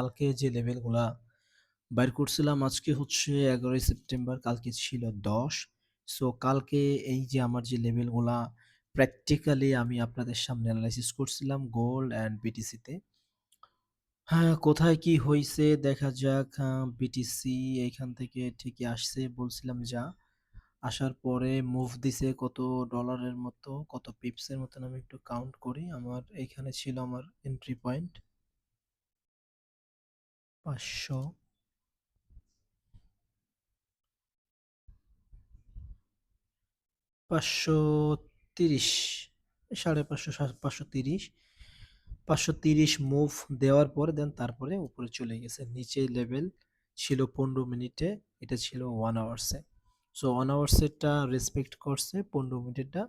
কালকে যে লেভেলগুলা বাইর করছিলাম আজকে হচ্ছে 11ই সেপ্টেম্বর, কালকে ছিল 10। সো কালকে এই যে আমার যে লেভেলগুলা প্র্যাকটিক্যালি আমি আপনাদের সামনে অ্যানালাইসিস করছিলাম গোল্ড অ্যান্ড বিটিসিতে। হ্যাঁ, কোথায় কি হইছে দেখা যাক। বিটিসি এইখান থেকে ঠিকই আসছে বলছিলাম যা। আসার পরে মুভ দিছে কত ডলারের মতো, কত পিপসের মতন আমি একটু কাউন্ট করি। আমার এইখানে ছিল আমার এন্ট্রি পয়েন্ট 500, 530, 550, 530, 530 মুভ দেওয়ার পরে দেন তারপরে উপরে চলে গেছে। নিচে লেভেল ছিল 15 মিনিটে, এটা ছিল 1 আওয়ার্সে। সো 1 আওয়ার্সেরটা রেসপেক্ট করছে, 15 মিনিটটা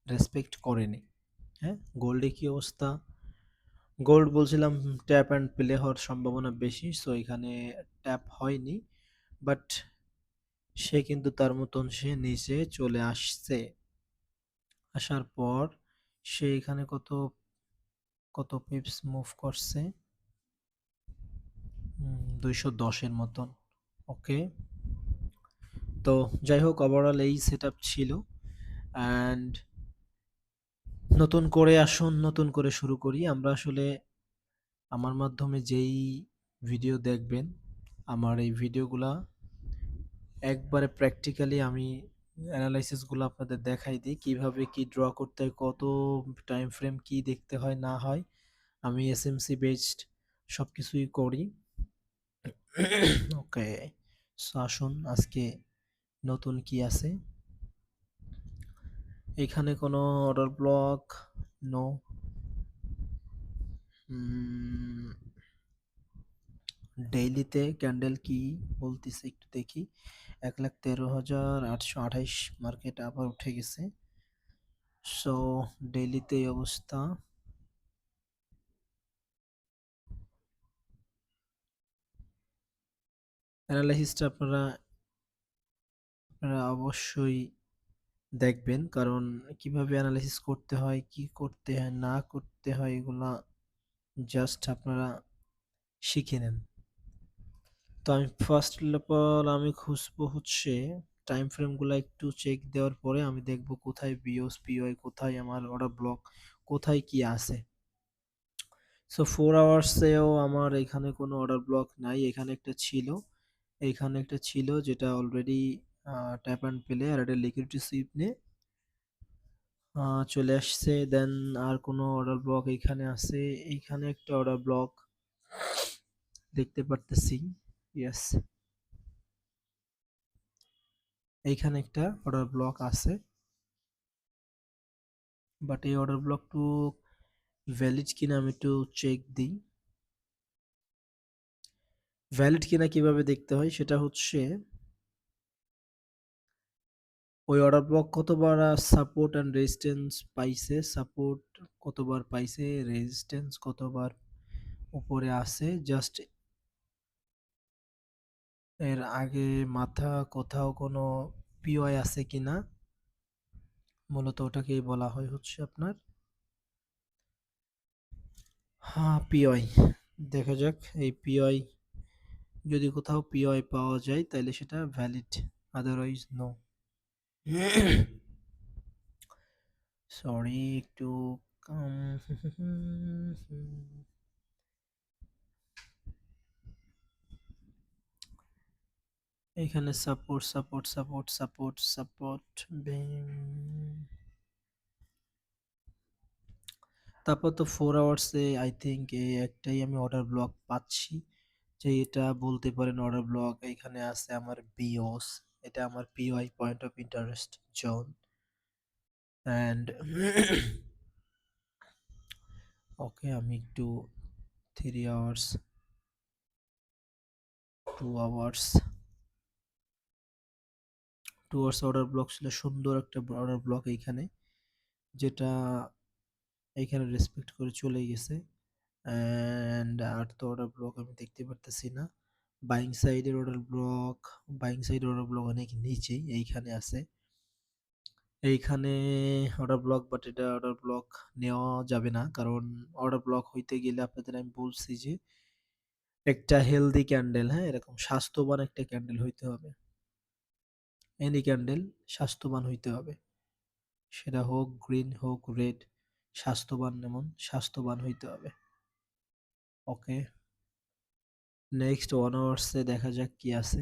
রেসপেক্ট করেনি। হ্যাঁ, গোল্ডে কি অবস্থা? গোল্ড বলছিলাম ট্যাপ অ্যান্ড প্লে হওয়ার সম্ভাবনা বেশি, সো এখানে ট্যাপ হয়নি, বাট সে কিন্তু তার মতন সে নিচে চলে আসছে। আসার পর সে এখানে কত কত পিপস মুভ করছে, 210-এর মতন। ওকে, তো যাই হোক ওভারঅল এই সেট আপ ছিল। অ্যান্ড নতুন করে আসুন, নতুন করে শুরু করি আমরা। আসলে আমার মাধ্যমে যেই ভিডিও দেখবেন, আমার এই ভিডিওগুলা একবারে প্র্যাকটিক্যালি আমি অ্যানালাইসিসগুলো আপনাদের দেখাই দিই, কিভাবে কি ড্র করতে হয়, কত টাইম ফ্রেম কি দেখতে হয় না হয়। আমি এসএমসি বেসড সব কিছুই করি। ওকে, সো আসুন আজকে নতুন কি আছে। এখানে কোনো অর্ডার ব্লক নো। ডেইলিতে ক্যান্ডেল কি বলতেছে একটু দেখি। 1,13,828 মার্কেট আবার উঠে গেছে। সো ডেইলিতে এই অবস্থা। অ্যানালাইসিসটা আপনারা আপনারা অবশ্যই দেখবেন, কারণ কিভাবে অ্যানালাইসিস করতে হয়, কি করতে হয় না করতে হয়, এগুলা জাস্ট আপনারা শিখে নেন। তো আমি ফার্স্ট অফ অল আমি খুঁজবো হচ্ছে টাইম ফ্রেমগুলো একটু চেক দেওয়ার পরে আমি দেখব কোথায় বিওস পিওআই, কোথায় আমার অর্ডার ব্লক, কোথায় কি আছে। সো 4 আওয়ার্সেও আমার এখানে কোনো অর্ডার ব্লক নাই। এখানে একটা ছিল, এইখানে একটা ছিল যেটা অলরেডি ট্যাপ অ্যান্ড প্লে আর একটা লিকুইডিটি সুইপ নিয়ে চলে আসছে। দেন আর কোনো অর্ডার ব্লক এইখানে আছে, এইখানে একটা অর্ডার ব্লক দেখতে পারতেছি। ইয়েস, এইখানে একটা অর্ডার ব্লক আছে, বাট এই অর্ডার ব্লকটু ভ্যালিড কিনা আমি একটু চেক দিই। ভ্যালিড কিনা কিভাবে দেখতে হয় সেটা হচ্ছে ওই অর্ডার ব্লক কতবার সাপোর্ট অ্যান্ড রেজিস্ট্যান্স পাইছে, সাপোর্ট কতবার পাইছে, রেজিস্ট্যান্স কতবার উপরে আছে, জাস্ট এর আগে মাথা কোথাও কোনো পিওআই আছে কিনা, মূলত ওটাকেই বলা হয় হচ্ছে আপনার পিওআই। দেখা যাক এই পিওআই, যদি কোথাও পিওআই পাওয়া যায় তাহলে সেটা ভ্যালিড, আদারওয়াইজ নো। সরি একটু এখানে support support support support support, তারপর তো 4 আওয়ার্সে আই থিঙ্ক এই একটাই আমি অর্ডার ব্লক পাচ্ছি, যে এটা বলতে পারেন অর্ডার ব্লক। এখানে আছে আমার বিওস, এটা আমার POI point of interest zone. And okay, আমি একটু 3 hours, 2 hours, 2 hours order block ছিল, সুন্দর একটা অর্ডার ব্লক এইখানে, যেটা এইখানে রেসপেক্ট করে চলে গেছে। অ্যান্ড আর তো অর্ডার ব্লক আমি দেখতে পারতেছি না। বাইং সাইডের অর্ডার ব্লক, বাইং সাইডের অর্ডার ব্লক অনেক নিচেই এইখানে আছে, এইখানে অর্ডার ব্লক, বাট এটা অর্ডার ব্লক নেওয়া যাবে না, কারণ অর্ডার ব্লক হইতে গেলে আপনাদের আমি বলছি যে একটা হেলদি ক্যান্ডেল, হ্যাঁ? এরকম স্বাস্থ্যবান একটা ক্যান্ডেল হইতে হবে। এনি ক্যান্ডেল স্বাস্থ্যবান হইতে হবে। সেটা হোক গ্রিন হোক রেড, স্বাস্থ্যবান যেমন স্বাস্থ্যবান হইতে হবে। ওকে, নেক্সট 1 আওয়ার্সে দেখা যাক কি আছে।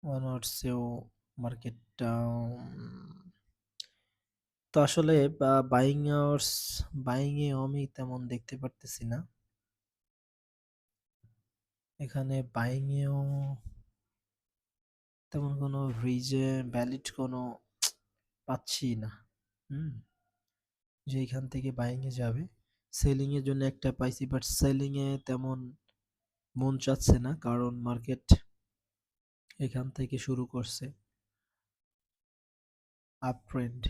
1 আওয়ার্সেও মার্কেটটা তো আসলে বাইং আওয়ার্স, বাইং এ আমি তেমন দেখতে পারতেছি না। এখানে বাইং এও তেমন কোনো ভ্যালিড কোনো পাচ্ছি না। হুম, যে এখান থেকে বাইং এ যাবে। সেলিং এর জন্য একটা পাইছি, বাট সেলিং এ তেমন মন চাচ্ছে না, কারণ মার্কেট এখান থেকে শুরু করছে আপ ট্রেন্ড।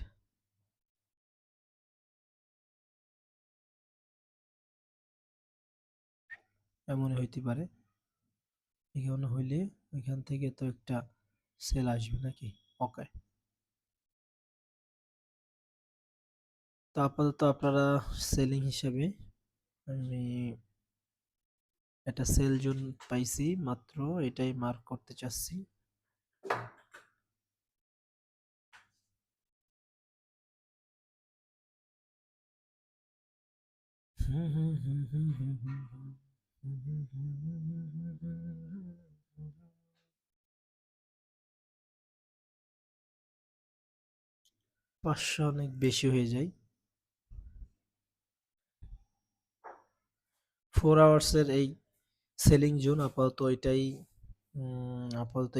এমন হইতে পারে, এখানে হইলে ওইখান থেকে তো একটা সেল আসবে নাকি। ওকে, তো আপাতত আপনারা সেলিং হিসেবে আমি একটা সেল জোন পাইছি মাত্র, এটাই মার্ক করতে চাচ্ছি। হুম হুম হুম হুম হুম হুম হুম হুম হুম হুম হুম হুম হুম হুম। 500 অনেক বেশি হয়ে যায়। 4 আওয়ার্সের এই সেলিং জোন আপাতত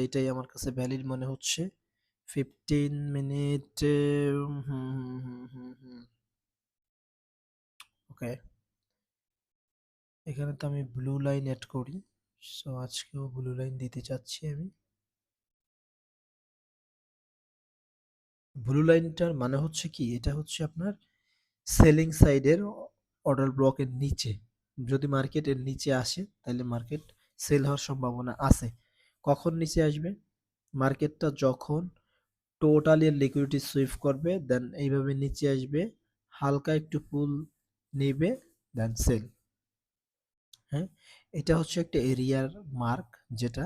এটাই আমার কাছে ভ্যালিড মনে হচ্ছে। 15 মিনিট। ওকে, এখানে তো আমি ব্লু লাইন অ্যাড করি। সো আজকেও ব্লু লাইন দিতে চাচ্ছি আমি। ব্লু লাইনটার মানে হচ্ছে কি, এটা হচ্ছে আপনার সেলিং সাইডের অর্ডার ব্লকের নিচে। যদি মার্কেটের নিচে আসে তাহলে মার্কেট সেল হওয়ার সম্ভাবনা আছে। কখন নিচে আসবে? মার্কেটটা যখন টোটালি লিকুইডিটি সুইপ করবে, দেন এইভাবে নিচে আসবে, হালকা একটু পুল নেবে, দেন সেল। হ্যাঁ, এটা হচ্ছে একটা এরিয়ার মার্ক, যেটা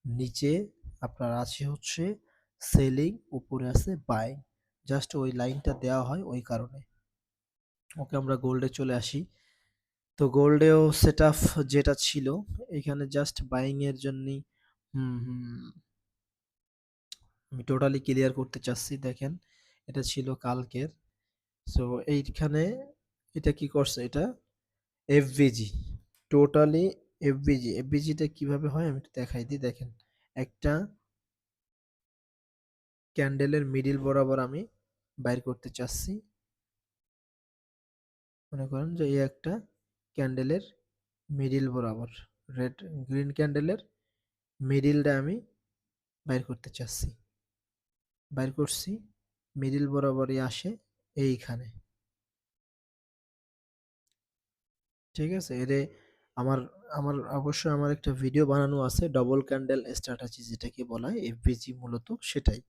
নিচে আপনার আছে হচ্ছে সেলিং, উপরে আছে বাইং। জাস্ট ওই লাইনটা দেওয়া হয় ওই কারণে। ওকে, আমরা গোল্ডে চলে আসি। তো গোল্ডেও সেট আপ যেটা ছিল, এখানে জাস্ট বাইং এর জন্যই। হুম হুম, আমি টোটালি ক্লিয়ার করতে চাচ্ছি। দেখেন, এটা ছিল কালকের। সো এইখানে এটা কি করছে, এটা এফভিজি, টোটালি এফভিজি। এফভিজিটা কিভাবে হয় আমি একটু দেখাই দিই। দেখেন, একটা ক্যান্ডেলের মিডিল বরাবর আমি বাইর করতে চাচ্ছি। মনে করেন যে এই একটা ক্যান্ডেলের মিডিল বরাবর, রেড গ্রিন ক্যান্ডেলের মিডিলটা আমি বাইর করতে চাচ্ছি। বাইর করছি, মিডিল বরাবরই আসে এইখানে। ঠিক আছে, এরে আমার আমার অবশ্যই আমার একটা ভিডিও বানানো আছে, ডবল ক্যান্ডেল স্ট্র্যাটেজি যেটাকে বলা হয় এফবিজি, মূলত সেটাই।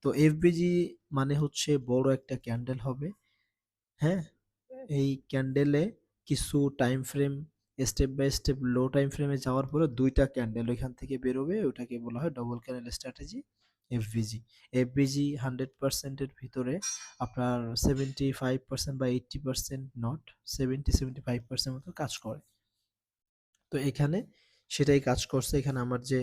তো এফবিজি মানে হচ্ছে বড় একটা ক্যান্ডেল হবে। হ্যাঁ, এই ক্যান্ডেলে কিছু time frame, step by step low time ফ্রেমে যাওয়ার পরে দুইটা ক্যান্ডেল ওইখান থেকে বেরোবে, ওটাকে বলা হয় double candle strategy, FVG. FVG 100%-এর ভিতরে আপনার 75% বা 80%, নট 70-75% মতো কাজ করে। তো এখানে সেটাই কাজ করছে। এখানে আমার যে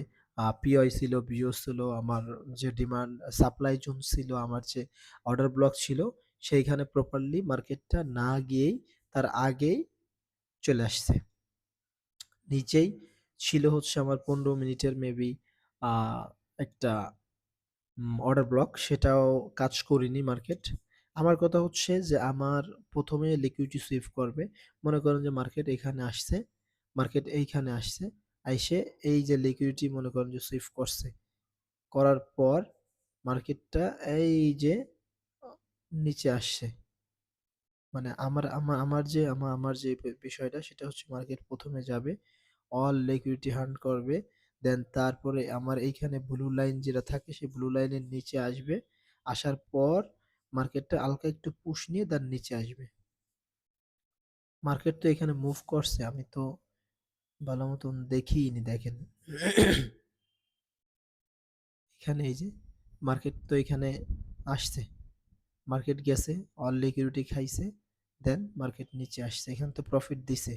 পিওই ছিল, বিও ছিল, আমার যে ডিমান্ড সাপ্লাই জোন ছিল, আমার যে অর্ডার ব্লক ছিল, সেইখানে প্রপারলি মার্কেটটা না গিয়েই তার আগেই চলে আসছে। নিচেই ছিল হচ্ছে আমার 15 মিনিটের মেবি একটা অর্ডার ব্লক, সেটাও কাজ করিনি মার্কেট। আমার কথা হচ্ছে যে আমার প্রথমে লিকুইডিটি সুইপ করবে। মনে করেন যে মার্কেট এখানে আসছে, মার্কেট এইখানে আসছে, আইসে এই যে লিকুইডিটি মনে করেন যে সুইপ করছে, করার পর মার্কেটটা এই যে নিচে আসছে। মানে আমার যে বিষয়টা সেটা হচ্ছে, মার্কেট প্রথমে যাবে, অল লিকুইডিটি হান্ট করবে, দেন তারপরে আমার এইখানে ব্লু লাইন যেটা থাকে সেই ব্লু লাইনের নিচে আসবে, আসার পর মার্কেটটা হালকা একটু পুশ নিয়ে তার নিচে আসবে। মার্কেট তো এখানে মুভ করছে, আমি তো ভালো মতন দেখিনি, দেখেন। এখানে এই যে মার্কেট তো এখানে আসছে, মার্কেট গেছে, অল লিকুইডিটি খাইছে, দেন মার্কেট নিচে আসছে, এখানে তো প্রফিট দিছে।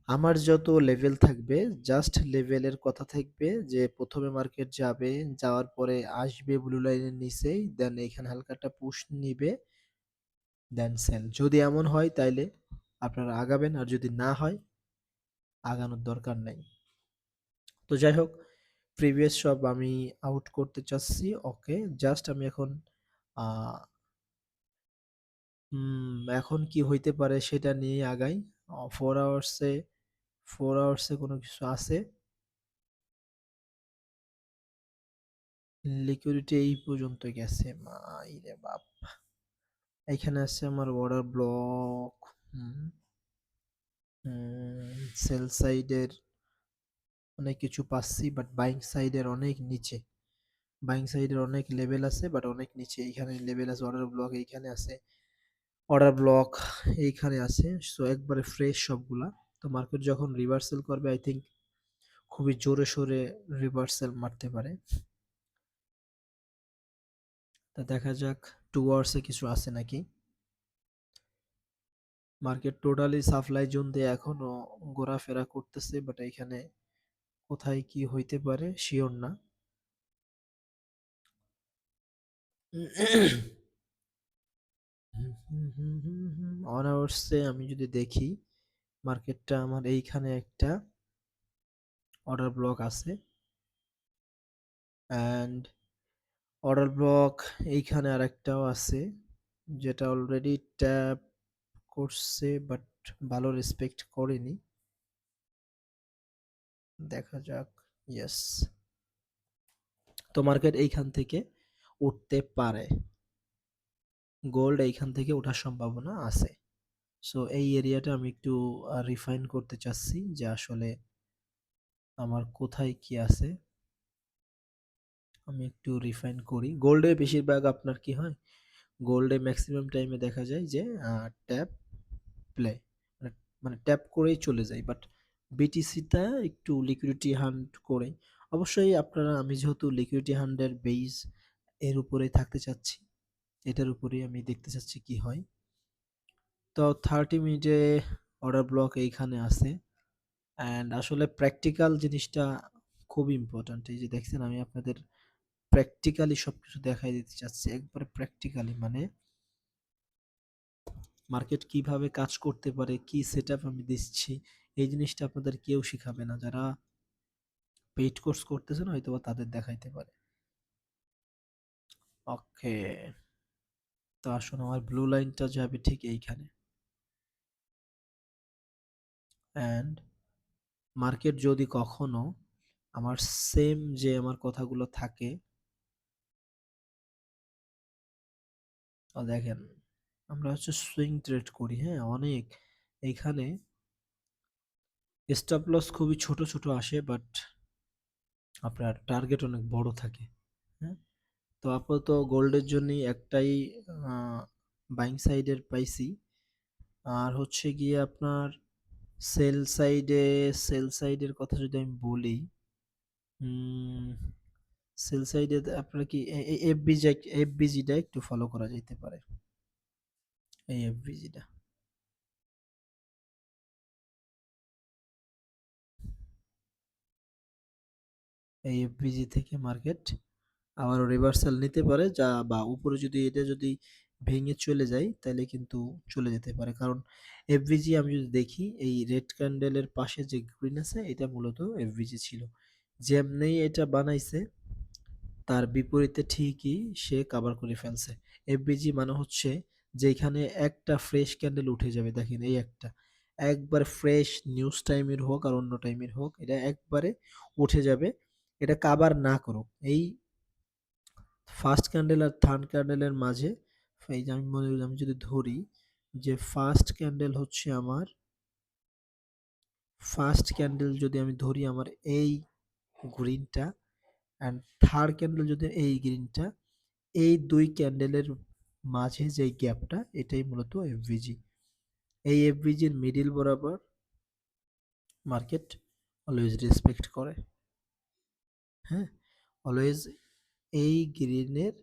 আমার যত লেভেল থাকবে, জাস্ট লেভেলের কথা থাকবে যে প্রথমে মার্কেট যাবে, যাওয়ার পরে আসবে ব্লু লাইনের নিচেই, দেন এখানে হালকা একটা পুশ নিবে, দেন সেল। যদি এমন হয় তাইলে আপনারা আগাবেন, আর যদি না হয় আগানোর দরকার নাই। তো যাই হোক, প্রিভিয়াস সব আমি আউট করতে চাচ্ছি, ওকে। জাস্ট আমি এখন আহ, এখন কি হইতে পারে সেটা নিয়ে আগাই। 4 আওয়ার্সে, 4 আওয়ার্সে কোনো কিছু আছে, লিকুইডিটি এই পর্যন্ত গেছে, মাইরে বাপ। এখানে আছে আমার অর্ডার ব্লক। সেল সাইডের অনেক কিছু পাচ্ছি, বাট বাইং সাইডের অনেক নিচে। বাইং সাইডের অনেক লেভেল আছে, বাট অনেক নিচে। এইখানে লেভেল আছে, অর্ডার ব্লক এইখানে আছে, অর্ডার ব্লক এইখানে আছে। সো একবারে ফ্রেশ সবগুলা। তো মার্কেট যখন রিভার্সাল করবে, আই থিঙ্ক খুবই জোরে সোরে রিভার্সাল মারতে পারে। তা দেখা যাক 2 আওয়ার্সে কিছু আছে নাকি। মার্কেট টোটালি সাপ্লাই জোন দিয়ে এখনো ঘোরাফেরা করতেছে, বাট এখানে কোথায় কি হইতে পারে শিওর না। 1 আওয়ার্সে আমি যদি দেখি, মার্কেটটা আমার এইখানে একটা অর্ডার ব্লক আছে, অ্যান্ড অর্ডার ব্লক এইখানে আরেকটাও আছে, যেটা অলরেডি ট্যাপ করছে, বাট ভালো রেসপেক্ট করেনি। দেখা যাক। ইয়েস। তো মার্কেট এইখান থেকে উঠতে পারে, গোল্ড এইখান থেকে ওঠার সম্ভাবনা আছে। সো এই এরিয়াটা আমি একটু রিফাইন করতে চাচ্ছি, যে আসলে আমার কোথায় কি আছে, আমি একটু রিফাইন করি। গোল্ডে বেশিরভাগ আপনার কি হয়, গোল্ডে ম্যাক্সিমাম টাইমে দেখা যায় যে ট্যাপ প্লে, মানে মানে ট্যাপ করেই চলে যায়, বাট বিটিসিটা একটু লিকুইডিটি হান্ট করে। অবশ্যই আপনারা, আমি যেহেতু লিকুইডিটি হান্টের বেস এর উপরে থাকতে চাচ্ছি, এটার উপরেই আমি দেখতে চাচ্ছি কি হয়। তো 30 মিনিটে অর্ডার ব্লক এইখানে আছে, অ্যান্ড আসলে প্র্যাকটিক্যাল জিনিসটা খুব ইম্পর্ট্যান্ট। এই যে দেখছেন, আমি আপনাদের প্র্যাকটিক্যালি সবকিছু দেখাই দিতে চাচ্ছি, একবারে প্র্যাকটিক্যালি, মানে মার্কেট কিভাবে কাজ করতে পারে, কি সেটআপ আমি দিচ্ছি, এই জিনিসটা আপনাদের কেউ শিখাবে না। যারা পেইড কোর্স করতেছেন হয়তোবা তাদের দেখাইতে পারে। ওকে, তো আসুন, আমার ব্লু লাইনটা যাবে ঠিক এইখানে, অ্যান্ড মার্কেট যদি কখনো আমার সেম যে আমার কথাগুলো থাকে, দেখেন আমরা হচ্ছে সুইং ট্রেড করি, হ্যাঁ, অনেক। এইখানে স্টপ লস খুবই ছোট ছোট আসে, বাট আপনার টার্গেট অনেক বড় থাকে। হ্যাঁ, তো আপাতত গোল্ডের জন্য একটাই বাইং সাইডের পাইছি। আর হচ্ছে গিয়ে আপনার সেল সাইডে, সেল সাইডের কথা যদি আমি বলি, সেল সাইডে আপনার কি এফবিজিটা একটু ফলো করা যেতে পারে, এই এফবিজিটা। এই এফবিজি থেকে মার্কেট আবার রিভার্সাল নিতে পারে, যা বা উপরে যদি এটা যদি ভেঙে চলে যায় তাহলে কিন্তু চলে যেতে পারে। কারণ এফভিজি আমি যদি দেখি, এই রেড ক্যান্ডেলের পাশে যে গ্রিন আছে, এটা মূলত এফভিজি ছিল। যেমনি এটা বানাইছে, তার বিপরীতে ঠিকই সে কাভার করে ফেলছে। এফভিজি মানে হচ্ছে যেখানে একটা ফ্রেশ ক্যান্ডেল উঠে যাবে, দেখেন এই একটা, একবার ফ্রেশ নিউজ টাইমের হোক আর অন্য টাইমের হোক, এটা একবারে উঠে যাবে, এটা কাভার না করুক। এই ফার্স্ট ক্যান্ডেল আর থার্ড ক্যান্ডেলের মাঝে, এই যে আমি যদি ধরি যে ফার্স্ট ক্যান্ডেল হচ্ছে আমার, ফার্স্ট ক্যান্ডেল যদি আমি ধরি আমার এই গ্রিনটা, অ্যান্ড থার্ড ক্যান্ডেল যদি এই গ্রিনটা, এই দুই ক্যান্ডেলের মাঝে যে গ্যাপটা এটাই মূলত এফভিজি। এই এফভিজির মিডিল বরাবর মার্কেট অলওয়েজ রেসপেক্ট করে। হ্যাঁ, অলওয়েজ এই গ্রিনের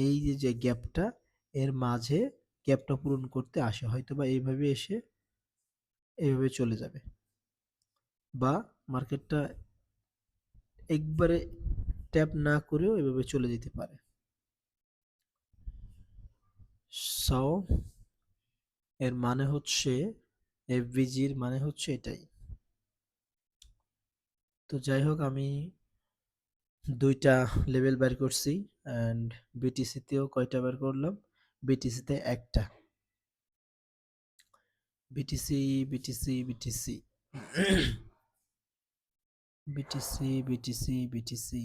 এই যে গ্যাপটা এর মাঝে গ্যাপটা পূরণ করতে আসে, হয়তো বা এইভাবে এসে এইভাবে চলে যাবে, বা মার্কেটটা একবারে ট্যাপ না করেও এভাবে চলে যেতে পারে। সো এর মানে হচ্ছে এফভিজির মানে হচ্ছে এটাই। তো যাই হোক, আমি দুইটা লেভেল বের করছি, অ্যান্ড বিটিসিতেও কয়টা বের করলাম? বিটিসিতে একটা। BTC BTC BTC BTC BTC BTC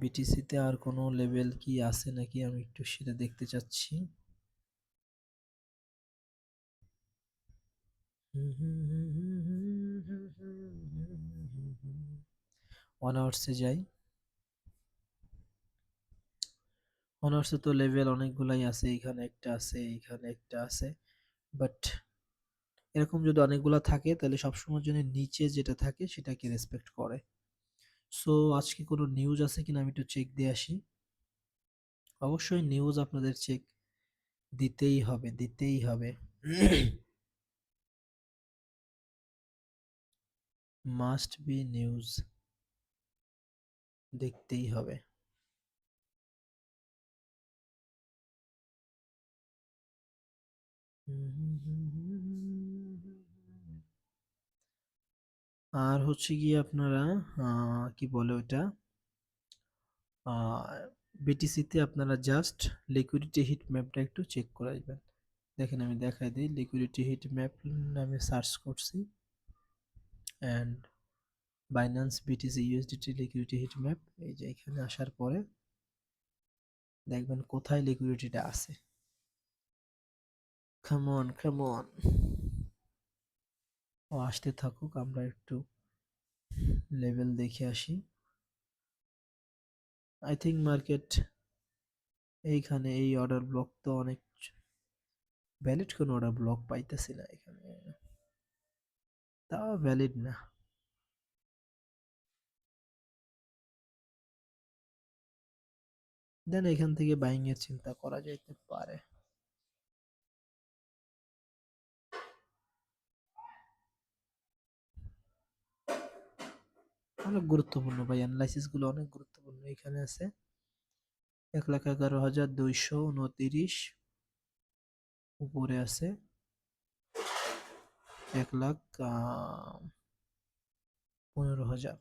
বিটিসিতে আর কোনো লেভেল কি আছে নাকি আমি একটু সেটা দেখতে চাচ্ছি। 1 আওয়ার্সে যাই। 1 আওয়ার্সে তো লেভেল অনেকগুলাই আছে, এখানে একটা আছে, এখানে একটা আছে, বাট এরকম যদি অনেকগুলা থাকে তাহলে সবসময় জন্য নিচে যেটা থাকে সেটাকে রেসপেক্ট করে। সো আজকে কোনো নিউজ আছে কিনা আমি একটু চেক দিয়ে আসি। অবশ্যই নিউজ আপনাদের চেক দিতেই হবে, দিতেই হবে। মাস্ট বি নিউজ, দেখতেই হবে। আর হচ্ছে গিয়ে আপনারা কি বলে ওটা, বিটিসিতে আপনারা জাস্ট লিকুইডিটি হিট ম্যাপটা একটু চেক করে আসবেন। দেখেন আমি দেখাই দিই, লিকুইডিটি হিট ম্যাপ নামে সার্চ করছি, and Binance BTC USDT liquidity hit map, এই যে এখানে আসার পরে দেখবেন কোথায় লিকুইডিটিটা আছে। কাম অন কাম অন, ও আসতে থাকুক, আমরা একটু লেভেল দেখে আসি। আই থিঙ্ক মার্কেট এইখানে এই অর্ডার ব্লক তো অনেক ভ্যালিড, কোনো অর্ডার ব্লক পাইতেছি না এখানে, তাও ভ্যালিড না। দেন এখান থেকে বাইং এর চিন্তা করা যাইতে পারে। অনেক গুরুত্বপূর্ণ ভাই, অ্যানালাইসিস গুলো অনেক গুরুত্বপূর্ণ। এখানে আছে 1,11,229, উপরে আছে 1,15,000।